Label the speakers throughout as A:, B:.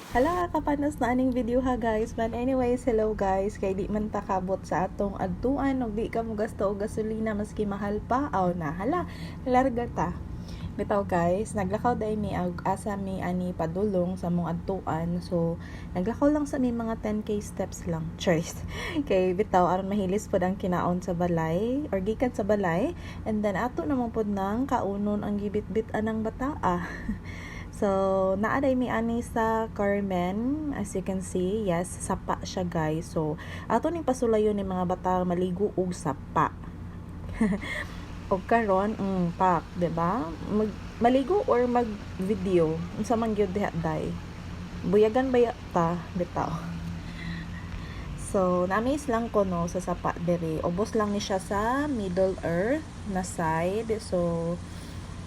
A: Hala, kapanos na aning video ha guys. But anyways, hello guys. Kay di man takabot sa atong adtuan ug di ka mo gasto og gasolina maski mahal pa. Aw na hala, larga ta. Bitaw guys, naglakaw dai mi asa mi ani padulong sa mong adtuan. So, naglakaw lang sa mi mga 10k steps lang. Choice. Kay bitaw aron mahilis pod ang kinaon sa balay or gikan sa balay, and then ato namang pod nang kaunon ang gibit-bit anang bataa. So, naaday mi ani sa Carmen. As you can see, yes, sapa siya guys. So, ato ning pasulayon ni mga bata maligo og sapa. Og karon, pak, 'di ba? Maligo or mag-video. Unsa man gyud diha day. Buyagan ba ta bitaw. So, na-amaze lang ko no sa sapa dere. Ubos lang ni siya sa Middle Earth na side. So,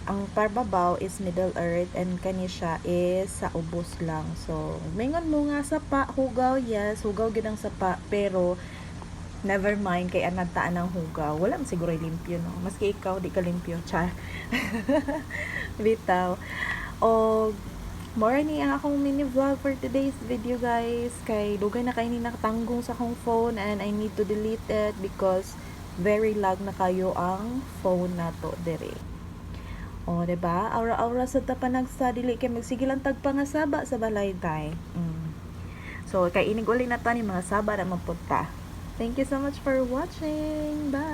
A: ang parbabaw is Middle Earth and kani siya is sa ubos lang. So, mingon mo nga sapa, hugaw, yes, hugaw gid ang sapa, pero never mind kay anadtaan ang hugaw. Wala man siguro limpyo no. Maski ikaw di ka limpyo, char. Bitaw. O more ni ang akong mini vlog for today's video guys. Kay dugay na kay ni nakatanggong sa akong phone and I need to delete it because very lag na kayo ang phone nato dire. O, diba? Aura-aura sa tapanagsa, dili kay magsigilang tagpangasaba sa balay tay. So, kay inig uli na ta ni mga saba na mapunta. Thank you so much for watching. Bye!